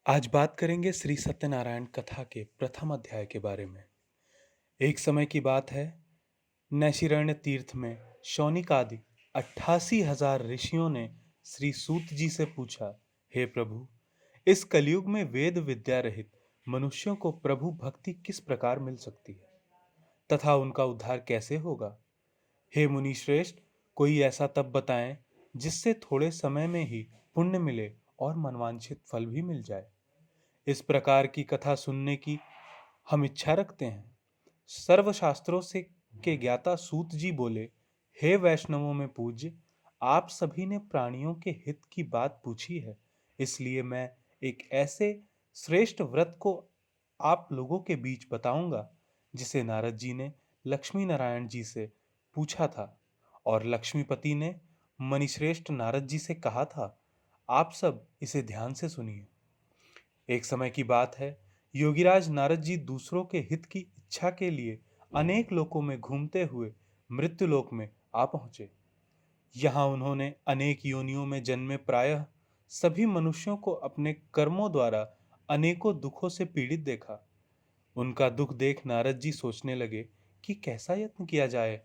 आज बात करेंगे श्री सत्यनारायण कथा के प्रथम अध्याय के बारे में। एक समय की बात है, नैशिरण्य तीर्थ में शौनिक आदि 88,000 ऋषियों ने श्री सूत जी से पूछा, हे प्रभु, इस कलयुग में वेद विद्या रहित मनुष्यों को प्रभु भक्ति किस प्रकार मिल सकती है तथा उनका उद्धार कैसे होगा? हे मुनि श्रेष्ठ, कोई ऐसा तप बताएं जिससे थोड़े समय में ही पुण्य मिले और मनवांछित फल भी मिल जाए। इस प्रकार की कथा सुनने की हम इच्छा रखते हैं। सर्वशास्त्रों से के ज्ञाता सूत जी बोले, हे वैष्णवों में पूज्य, आप सभी ने प्राणियों के हित की बात पूछी है, इसलिए मैं एक ऐसे श्रेष्ठ व्रत को आप लोगों के बीच बताऊंगा जिसे नारद जी ने लक्ष्मी नारायण जी से पूछा था और लक्ष्मीपति ने मणिश्रेष्ठ नारद जी से कहा था। आप सब इसे ध्यान से सुनिए। एक समय की बात है, योगीराज नारद जी दूसरों के हित की इच्छा के लिए अनेक लोकों में घूमते हुए मृत्युलोक में आ पहुंचे। यहाँ उन्होंने अनेक योनियों में जन्मे प्रायः सभी मनुष्यों को अपने कर्मों द्वारा अनेकों दुखों से पीड़ित देखा। उनका दुख देख नारद जी सोचने लगे कि कैसा यत्न किया जाए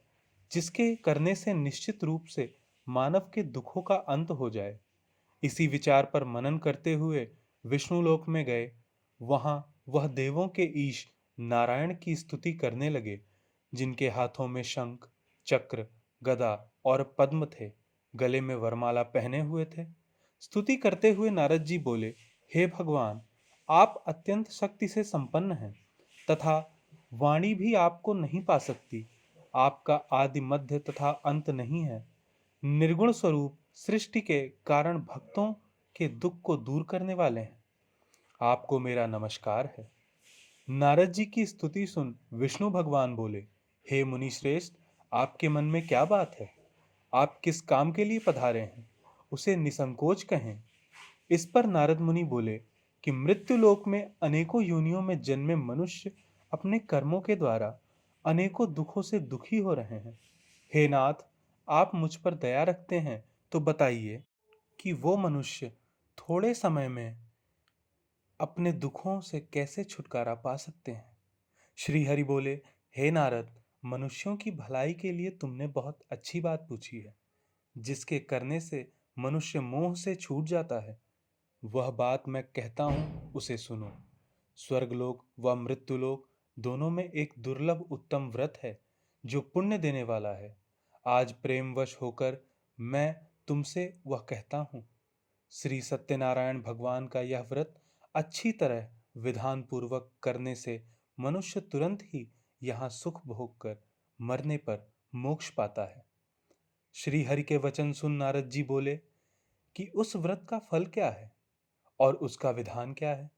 जिसके करने से निश्चित रूप से मानव के दुखों का अंत हो जाए। इसी विचार पर मनन करते हुए विष्णुलोक में गए। वहां वह देवों के ईश नारायण की स्तुति करने लगे, जिनके हाथों में शंख, चक्र, गदा और पद्म थे, गले में वरमाला पहने हुए थे। स्तुति करते हुए नारद जी बोले, हे भगवान, आप अत्यंत शक्ति से संपन्न हैं तथा वाणी भी आपको नहीं पा सकती। आपका आदि मध्य तथा अंत नहीं है। निर्गुण स्वरूप सृष्टि के कारण भक्तों के दुख को दूर करने वाले हैं। आपको मेरा नमस्कार है। नारद जी की स्तुति सुन विष्णु भगवान बोले, हे मुनि श्रेष्ठ, आपके मन में क्या बात है? आप किस काम के लिए पधारे हैं, उसे निसंकोच कहें। इस पर नारद मुनि बोले कि मृत्यु लोक में अनेकों योनियों में जन्मे मनुष्य अपने कर्मों के द्वारा अनेकों दुखों से दुखी हो रहे हैं। हे नाथ, आप मुझ पर दया रखते हैं तो बताइए कि वो मनुष्य थोड़े समय में अपने दुखों से कैसे छुटकारा पा सकते हैं। श्री हरि बोले, हे नारद, मनुष्यों की भलाई के लिए तुमने बहुत अच्छी बात पूछी है। जिसके करने से मनुष्य मोह से छूट जाता है, वह बात मैं कहता हूं, उसे सुनो। स्वर्गलोक व मृत्युलोक दोनों में एक दुर्लभ उत्तम व्रत है जो पुण्य देने वाला है। आज प्रेमवश होकर मैं तुमसे वह कहता हूं। श्री सत्यनारायण भगवान का यह व्रत अच्छी तरह विधान पूर्वक करने से मनुष्य तुरंत ही यहाँ सुख भोग कर मरने पर मोक्ष पाता है। श्री हरि के वचन सुन नारद जी बोले कि उस व्रत का फल क्या है और उसका विधान क्या है?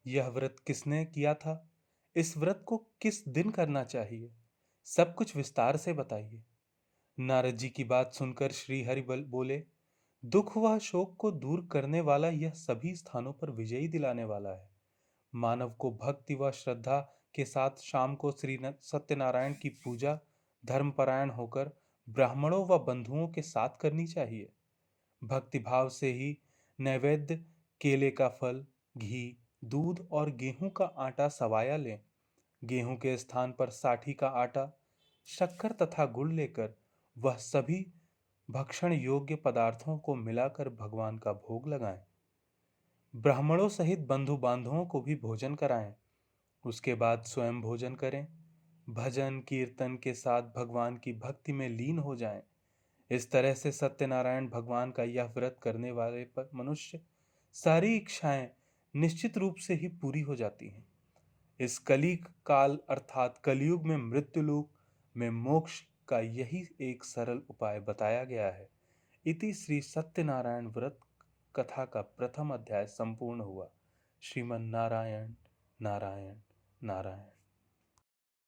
यह व्रत किसने किया था? इस व्रत को किस दिन करना चाहिए? सब कुछ विस्तार से बताइए। नारद जी की बात सुनकर श्री हरि बोले, दुख व शोक को दूर करने वाला यह सभी स्थानों पर विजयी दिलाने वाला है। मानव को भक्ति व श्रद्धा के साथ शाम को श्री सत्यनारायण की पूजा धर्मपरायण होकर ब्राह्मणों व बंधुओं के साथ करनी चाहिए। भक्ति भाव से ही नैवेद्य, केले का फल, घी, दूध और गेहूं का आटा सवाया लें। गेहूं के स्थान पर साठी का आटा, शक्कर तथा गुड़ लेकर वह सभी भक्षण योग्य पदार्थों को मिलाकर भगवान का भोग लगाएं। ब्राह्मणों सहित बंधु बांधवों को भी भोजन कराएं। उसके बाद स्वयं भोजन करें। भजन कीर्तन के साथ भगवान की भक्ति में लीन हो जाएं। इस तरह से सत्यनारायण भगवान का यह व्रत करने वाले पर मनुष्य सारी इच्छाएं निश्चित रूप से ही पूरी हो जाती हैं। इस कली काल अर्थात कलयुग में मृत्युलोक में मोक्ष का यही एक सरल उपाय बताया गया है। इति श्री सत्यनारायण व्रत कथा का प्रथम अध्याय संपूर्ण हुआ। श्रीमन नारायण नारायण नारायण।